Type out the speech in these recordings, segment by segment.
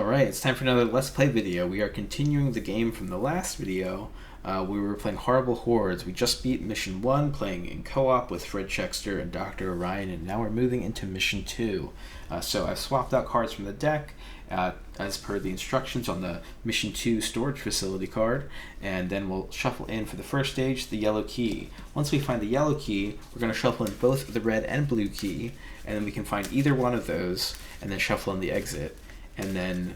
Alright, it's time for another Let's Play video. We are continuing the game from the last video. We were playing Horrible Hordes. We just beat Mission 1, playing in co-op with Fred Chexter and Dr. Orion, and now we're moving into Mission 2. So I've swapped out cards from the deck as per the instructions on the Mission 2 storage facility card, and then we'll shuffle in for the first stage the yellow key. Once we find the yellow key, we're going to shuffle in both the red and blue key, and then we can find either one of those, and then shuffle in the exit. And then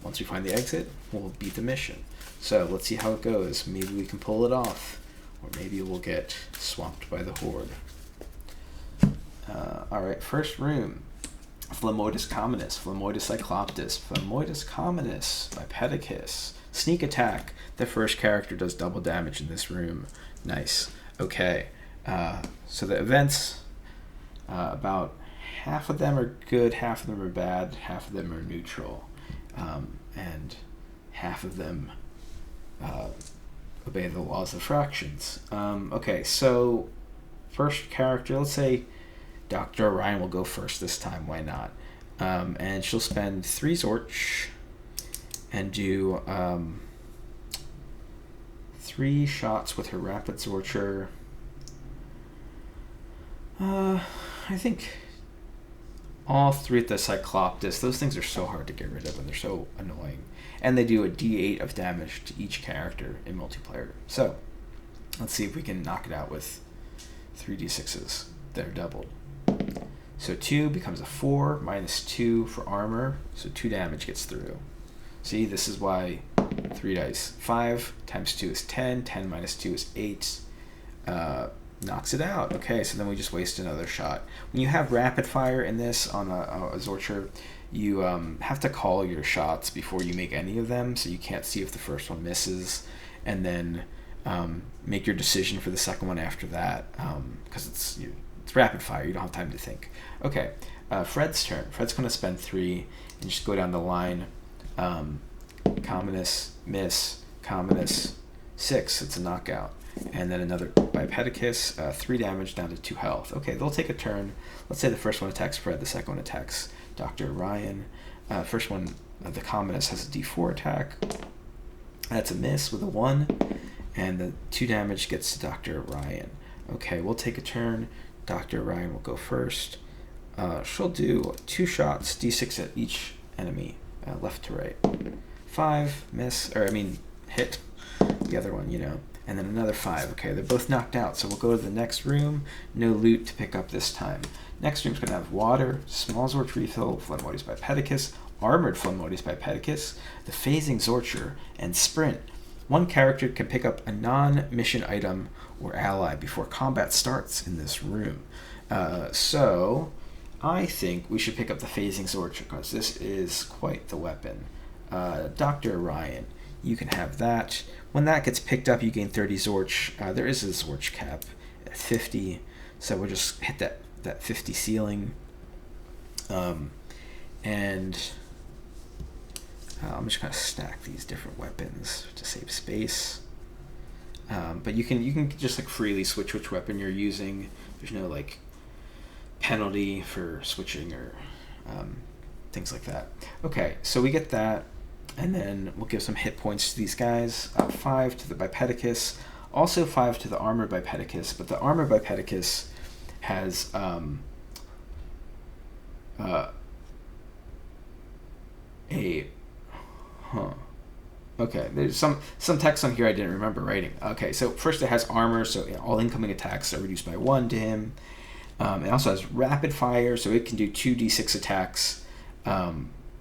once we find the exit, we'll beat the mission. So let's see how it goes. Maybe we can pull it off, or maybe we'll get swamped by the horde. Alright, first room. Phlemoides communis, Phlemoides cycloptus, Phlemoides communis by Pedicus. Sneak attack. The first character does double damage in this room. Nice. Okay. So the events, about half of them are good, half of them are bad, half of them are neutral, and half of them obey the laws of fractions. Okay, so first character, let's say Dr. Orion will go first this time, why not? And she'll spend 3 Zorch and do 3 shots with her Rapid Zorcher. I think all 3 at the Cycloptus. Those things are so hard to get rid of and they're so annoying. And they do a d8 of damage to each character in multiplayer. So let's see if we can knock it out with 3d6s that are doubled. So 2 becomes a 4, minus 2 for armor, so 2 damage gets through. See, this is why 3 dice. 5 times 2 is 10, 10 minus 2 is 8. Knocks it out. Okay, so then we just waste another shot. When you have rapid fire in this on a Zorcher, you have to call your shots before you make any of them, so you can't see if the first one misses, and then make your decision for the second one after that, because it's rapid fire. You don't have time to think. Okay, Fred's turn. Fred's going to spend 3 and just go down the line. Communis, miss, Communis, 6. It's a knockout. And then another by Pedicus, 3 damage down to 2 health. Okay, they'll take a turn. Let's say the first one attacks Fred, the second one attacks Dr. Orion. First one, the Communist, has a d4 attack. That's a miss with a 1. And the 2 damage gets to Dr. Orion. Okay, we'll take a turn. Dr. Orion will go first. She'll do 2 shots, d6 at each enemy, left to right. 5, miss, or I mean, hit. The other one, and then another 5. Okay, they're both knocked out, so we'll go to the next room. No loot to pick up this time. Next room's going to have water, small Zorch refill, Phlemoides by Pedicus, armored Phlemoides by Pedicus, the phasing Zorcher, and sprint. One character can pick up a non-mission item or ally before combat starts in this room. So I think we should pick up the phasing Zorcher because this is quite the weapon. Dr. Orion, you can have that. When that gets picked up, you gain 30 Zorch. There is a Zorch cap at 50, so we'll just hit that 50 ceiling. And I'm just going to stack these different weapons to save space. But you can just like freely switch which weapon you're using. There's no like penalty for switching or things like that. Okay, so we get that. And then we'll give some hit points to these guys. 5 to the Bipedicus, also 5 to the armor Bipedicus, but the armor Bipedicus has Okay, there's some text on here I didn't remember writing. Okay, so first it has armor, so all incoming attacks are reduced by 1 to him. It also has rapid fire, so it can do 2d6 attacks.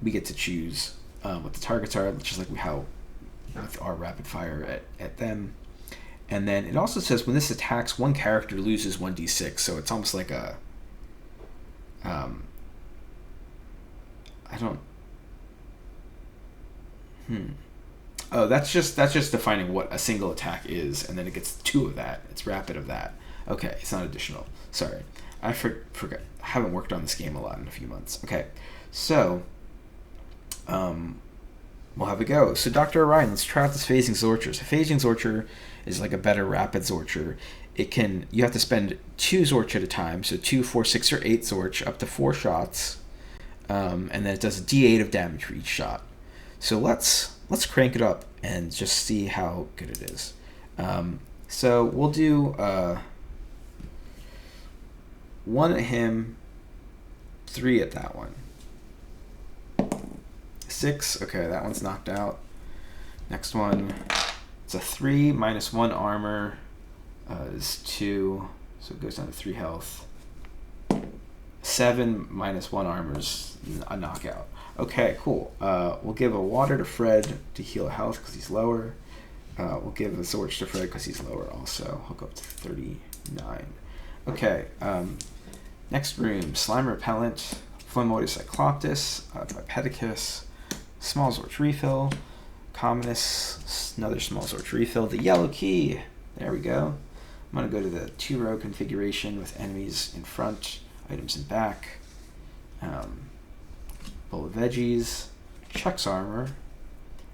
We get to choose what the targets are, just like how with our rapid fire at them. And then it also says when this attacks, one character loses 1d6, so it's almost like a Oh, that's just defining what a single attack is, and then it gets 2 of that. It's rapid of that. Okay, it's not additional. Sorry, I forgot. I haven't worked on this game a lot in a few months. Okay, so we'll have a go. So Dr. Orion, let's try out this phasing Zorcher. So phasing Zorcher is like a better rapid Zorcher. You have to spend 2 Zorch at a time, so 2, 4, 6, or 8 Zorch, up to 4 shots, and then it does a d8 of damage for each shot. So let's crank it up and just see how good it is. So we'll do 1 at him, 3 at that one. 6, okay, that one's knocked out. Next one, it's a 3 minus 1 armor is 2, so it goes down to 3 health. 7 minus 1 armor is a knockout. Okay, cool. We'll give a water to Fred to heal health because he's lower. We'll give a Zorch to Fred because he's lower also. He'll go up to 39. Okay, next room, Slime Repellent, Flamoidus Cycloptus, Vipedicus, Small Zorch Refill, Commonus, another Small Zorch Refill, the yellow key. There we go. I'm going to go to the 2-row configuration with enemies in front, items in back, bowl of veggies, Chex armor,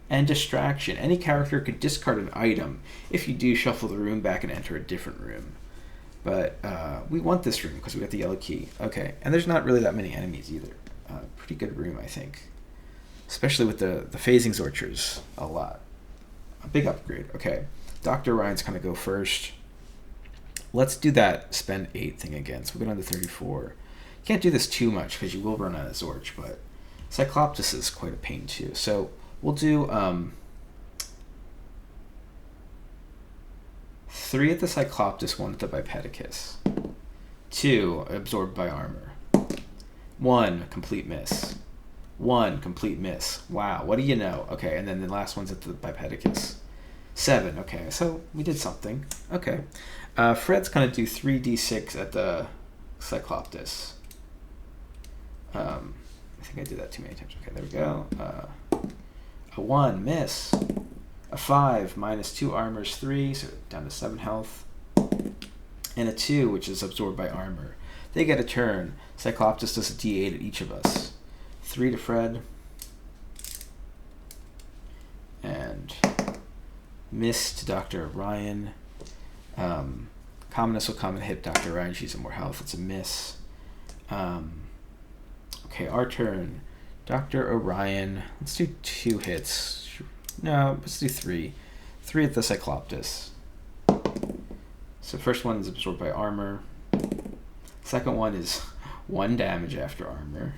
and distraction. Any character could discard an item. If you do, shuffle the room back and enter a different room. But we want this room because we got the yellow key. Okay, and there's not really that many enemies either. Pretty good room, I think. Especially with the phasing Zorchers, a lot. A big upgrade. Okay, Dr. Ryan's going to go first. Let's do that spend 8 thing again. So we'll go down to 34. Can't do this too much because you will run out of Zorch, but Cycloptus is quite a pain too. So we'll do 3 at the Cycloptus, 1 at the Vipedicus. 2 absorbed by armor. 1 complete miss. 1 complete miss. Wow, what do you know? Okay, and then the last one's at the Vipedicus. 7, okay, so we did something. Okay. Fred's going to do 3d6 at the Cycloptus. I think I did that too many times. Okay, there we go. A 1, miss. A 5, minus 2 armor is 3, so down to 7 health. And a 2, which is absorbed by armor. They get a turn. Cycloptus does a d8 at each of us. 3 to Fred. And miss to Dr. Orion. Commonus will come and hit Dr. Orion. She's at more health. It's a miss. Okay, our turn. Dr. Orion. Let's do 2 hits. No, let's do 3. 3 at the Cycloptus. So first one is absorbed by armor. Second one is 1 damage after armor.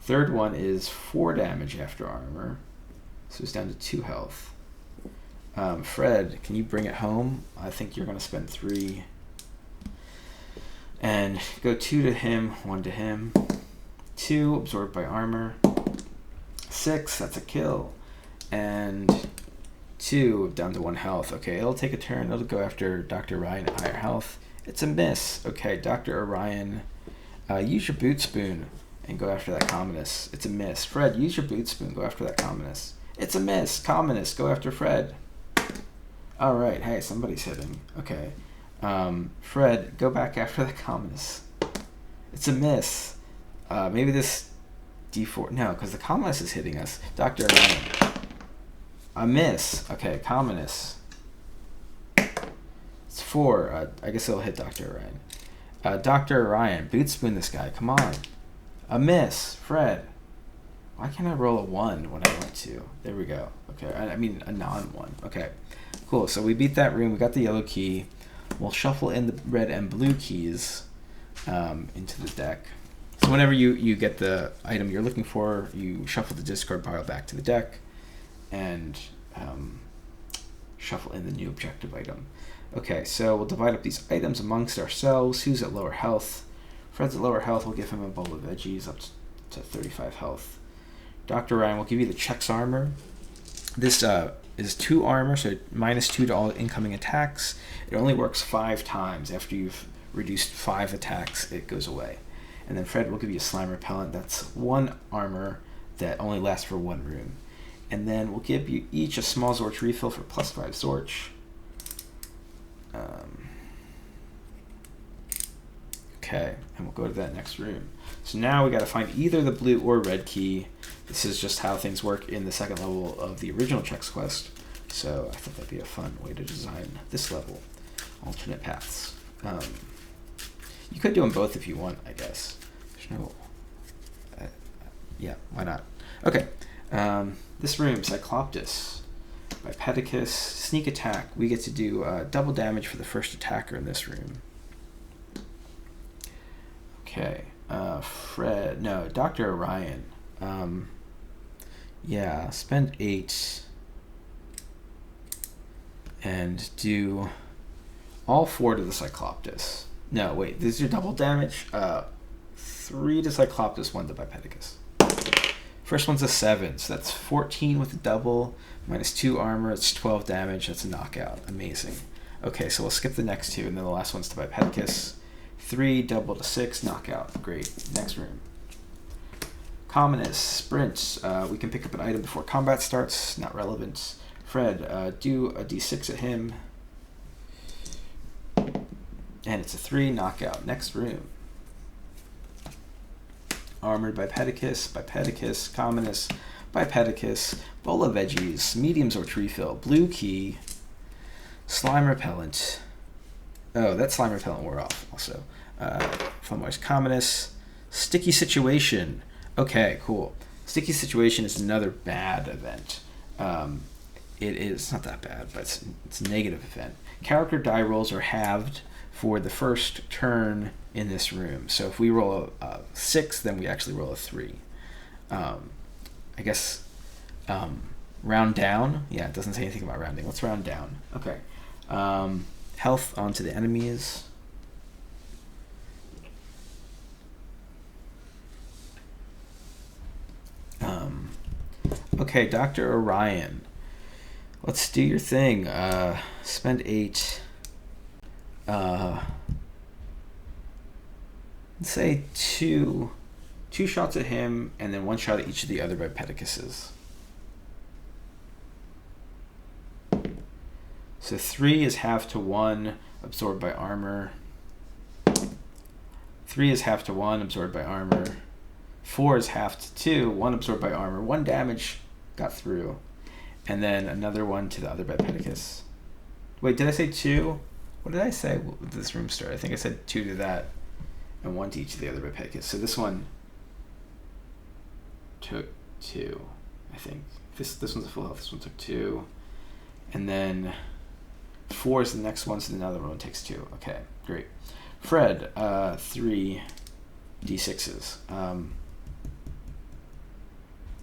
Third one is 4 damage after armor. So it's down to 2 health. Fred, can you bring it home? I think you're going to spend 3. And go 2 to him, 1 to him. 2 absorbed by armor. 6, that's a kill. And 2 down to 1 health. Okay, it'll take a turn. It'll go after Dr. Orion at higher health. It's a miss. Okay, Dr. Orion, use your boot spoon and go after that Commonus. It's a miss. Fred, use your boot spoon. Go after that Commonus. It's a miss. Commonus, go after Fred. All right. Hey, somebody's hitting. Okay. Fred, go back after the Commonus. It's a miss. Maybe this D4. No, because the Commonus is hitting us. Dr. Orion. A miss. Okay, Commonus. It's 4. I guess it'll hit Dr. Orion. Dr. Orion, boot spoon this guy. Come on. A miss. Fred. Why can't I roll a 1 when I want to? There we go. Okay, I mean a non-1. Okay, cool. So we beat that room. We got the yellow key. We'll shuffle in the red and blue keys into the deck. So whenever you get the item you're looking for, you shuffle the discard pile back to the deck and shuffle in the new objective item. Okay, so we'll divide up these items amongst ourselves. Who's at lower health? Fred's at lower health. We'll give him a bowl of veggies up to 35 health. Dr. Ryan will give you the Chex armor. This is 2 armor, so -2 to all incoming attacks. It only works 5 times. After you've reduced 5 attacks, it goes away. And then Fred will give you a slime repellent. That's 1 armor that only lasts for 1 room. And then we'll give you each a small Zorch refill for +5 Zorch. Okay, and we'll go to that next room. So now we got to find either the blue or red key. This is just how things work in the 2nd level of the original Chex quest. So I thought that'd be a fun way to design this level. Alternate paths. You could do them both if you want, I guess. There's no... yeah, why not? Okay. This room, Cycloptus, Bipedicus, sneak attack. We get to do double damage for the first attacker in this room. Okay, Dr. Orion. Yeah, spend 8 and do all 4 to the Cycloptus. No, wait, this is your double damage. 3 to Cycloptus, 1 to Bipedicus. First one's a 7, so that's 14 with a double, minus 2 armor, it's 12 damage, that's a knockout. Amazing. Okay, so we'll skip the next 2, and then the last one's to Bipedicus. 3, double to 6, knockout. Great. Next room. Commonest, sprint. We can pick up an item before combat starts, not relevant. Fred, do a d6 at him. And it's a 3, knockout. Next room. Armored Bipedicus, Commonest, Bipedicus, bowl of veggies, mediums or tree fill, blue key, slime repellent. Oh, that slime repellent wore off also. Flummoise Commonest, sticky situation. Okay, cool. Sticky situation is another bad event. It's not that bad, but it's a negative event. Character die rolls are halved for the first turn in this room. So if we roll a 6, then we actually roll a 3. I guess round down. Yeah, it doesn't say anything about rounding. Let's round down. Okay. Health onto the enemies. Okay, Dr. Orion. Let's do your thing. Spend 8. Let's say 2 shots at him, and then 1 shot at each of the other Bipedicuses. So 3 is half to 1, absorbed by armor. 3 is half to 1, absorbed by armor. 4 is half to 2, 1 absorbed by armor. 1 damage got through. And then another 1 to the other Bipedicus. Wait, did I say 2? What did I say with this room start? I think I said 2 to that and 1 to each of the other Bipedicus. So this one took 2, I think. This one's a full health. This one took 2. And then 4 is the next one, so another one takes 2. Okay, great. Fred, 3 d6s.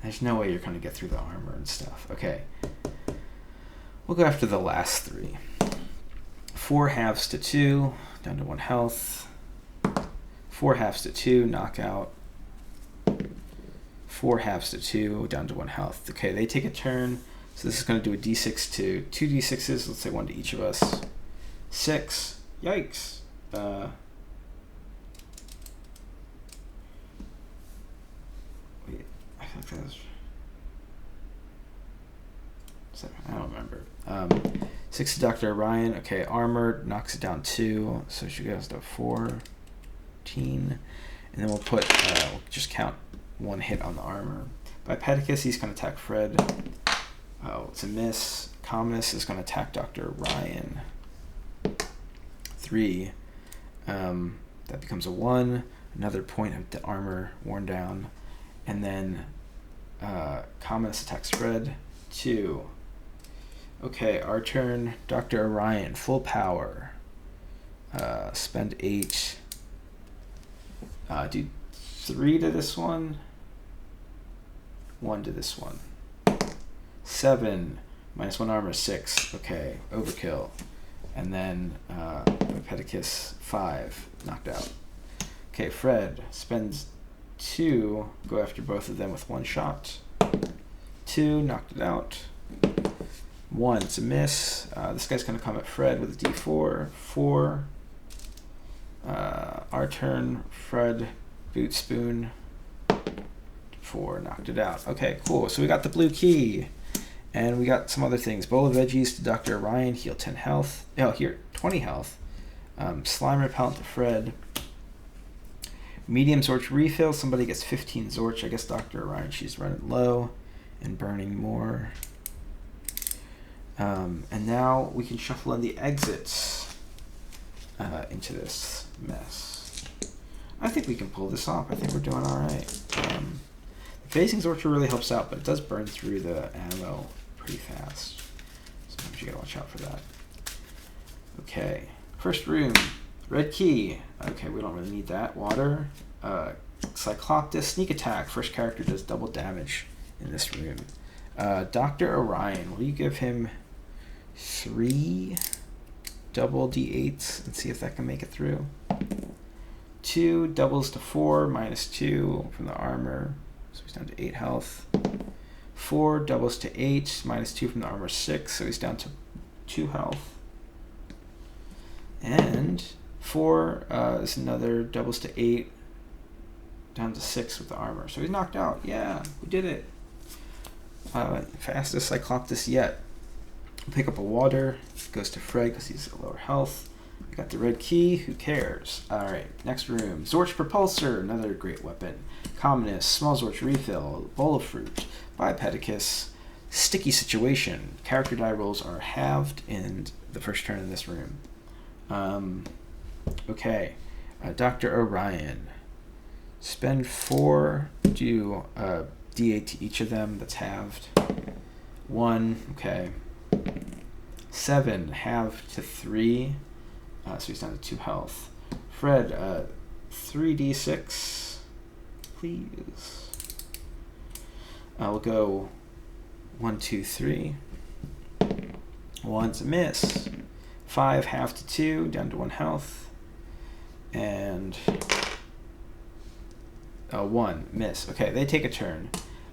There's no way you're going to get through the armor and stuff. Okay. We'll go after the last 3. 4 halves to 2, down to 1 health. 4 halves to 2, knockout. 4 halves to 2, down to 1 health. Okay, they take a turn. So this is going to do a d6 to 2 d6s. Let's say 1 to each of us. 6. Yikes. Wait, I feel like that was... I don't remember. 6 to Dr. Orion. Okay, armored knocks it down 2. So she goes to 14. And then we'll put, we'll just count 1 hit on the armor. Bipedicus, he's going to attack Fred. Oh, it's a miss. Commonest is going to attack Dr. Ryan. 3. That becomes a 1. Another point of the armor worn down. And then Commonest attacks Fred. 2. Okay, our turn. Dr. Orion, full power. Spend 8. Do 3 to this one. 1 to this one. 7 minus 1 armor, 6. Okay, overkill. And then Bipedicus, 5, knocked out. Okay, Fred spends 2, go after both of them with 1 shot. 2, knocked it out. 1, it's a miss. This guy's going to come at Fred with a d4. 4. Our turn. Fred, boot spoon. 4, knocked it out. Okay, cool. So we got the blue key. And we got some other things. Bowl of veggies to Dr. Orion, heal 10 health. Oh, here, 20 health. Slime repellent to Fred. Medium Zorch refill. Somebody gets 15 Zorch. I guess Dr. Orion, she's running low and burning more. And now we can shuffle in the exits into this mess. I think we can pull this off. I think we're doing all right. The Phasing Zorcher really helps out, but it does burn through the ammo pretty fast. Sometimes you gotta watch out for that. Okay, first room, red key. Okay, we don't really need that. Water, Cycloptus, sneak attack. First character does double damage in this room. Dr. Orion, will you give him 3 double D8s and see if that can make it through? 2 doubles to 4, -2 from the armor, so he's down to 8 health. 4 doubles to 8, -2 from the armor, 6, so he's down to 2 health. And 4 is another doubles to 8, down to 6 with the armor. So he's knocked out. Yeah, we did it. Fastest Cycloptus yet. Pick up a water. Goes to Fred because he's at lower health. We got the red key. Who cares? All right, next room. Zorch Propulsor, another great weapon. Commonest, small Zorch refill, bowl of fruit, Bipedicus, sticky situation. Character die rolls are halved in the first turn in this room. Okay, Dr. Orion. Spend 4, do D8 to each of them, that's halved. 1, okay. 7, halved to 3, so he's down to 2 health. Fred, 3d6, please. We'll go 1, 2, 3. 1's a miss. 5, half to 2, down to 1 health. And 1, miss. Okay, they take a turn.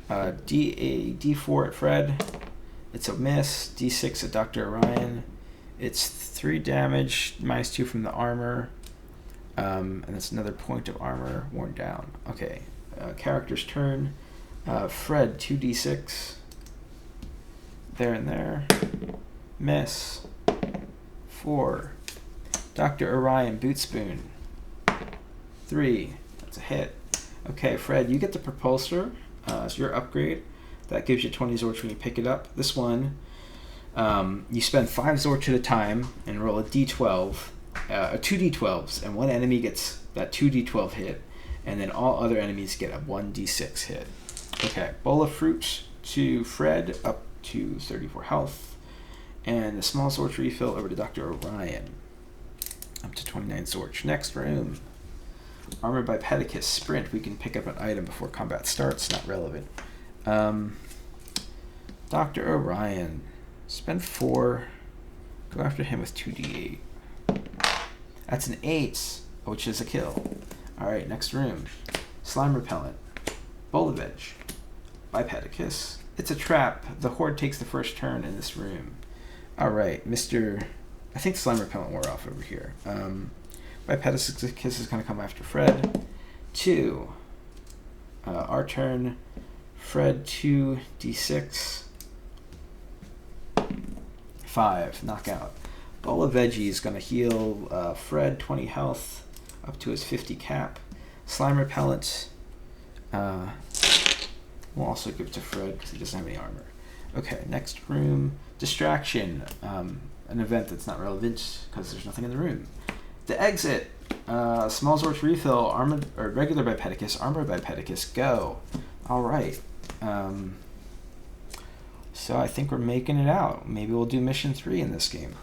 D4 at Fred. It's a miss. D6 at Dr. Orion. It's 3 damage, -2 from the armor. And it's another point of armor worn down. Okay, character's turn. Fred, 2d6. There and there. Miss. 4. Dr. Orion, boot spoon. 3. That's a hit. Okay, Fred, you get the propulsor. It's your upgrade. That gives you 20 Zorch when you pick it up. This one, you spend 5 Zorch at a time and roll a d12, 2 d12s, and one enemy gets that 2 d12 hit, and then all other enemies get a 1 d6 hit. Okay, bowl of fruit to Fred, up to 34 health, and the small Zorch refill over to Dr. Orion, up to 29 Zorch. Next room. Armor by Pedicus. Sprint. We can pick up an item before combat starts. Not relevant. Dr. Orion. Spend 4. Go after him with 2d8. That's an 8, which is a kill. Alright, next room. Slime Repellent. Bowl of Edge. By Pedicus. It's a trap. The Horde takes the first turn in this room. Alright, Mr. I think Slime Repellent wore off over here. Bipedicus is going to come after Fred. 2. Our turn. Fred, 2d6. 5. Knockout. Bowl of Veggie is going to heal Fred, 20 health, up to his 50 cap. Slime Repellent. We'll also give it to Fred because he doesn't have any armor. Okay, next room. Distraction. An event that's not relevant because there's nothing in the room. The exit. Small Zorch refill, armored or regular Bipedicus, armored Bipedicus, go. Alright. So I think we're making it out. Maybe we'll do mission 3 in this game.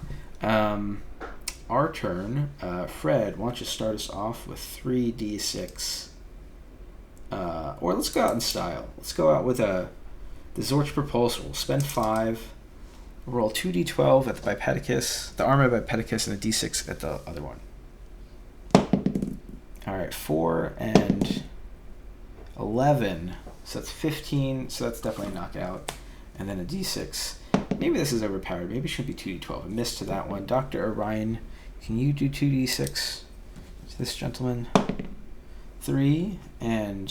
Our turn. Fred, why don't you start us off with 3d6. Or let's go out in style. Let's go out with the Zorch Propulsor. We'll spend 5. Roll 2d12 at the Bipedicus, the armor Bipedicus, and a d6 at the other one. Alright, 4 and 11. So that's 15, so that's definitely a knockout. And then a d6. Maybe this is overpowered. Maybe it should be 2d12. A miss to that one. Dr. Orion, can you do 2d6 to this gentleman? 3 and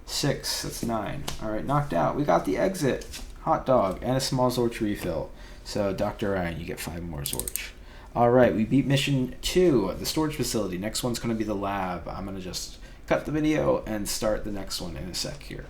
6. That's 9. Alright, knocked out. We got the exit. Hot dog and a small Zorch refill. So, Dr. Orion, you get 5 more Zorch. Alright, we beat mission 2, the storage facility. Next one's going to be the lab. I'm going to just cut the video and start the next one in a sec here.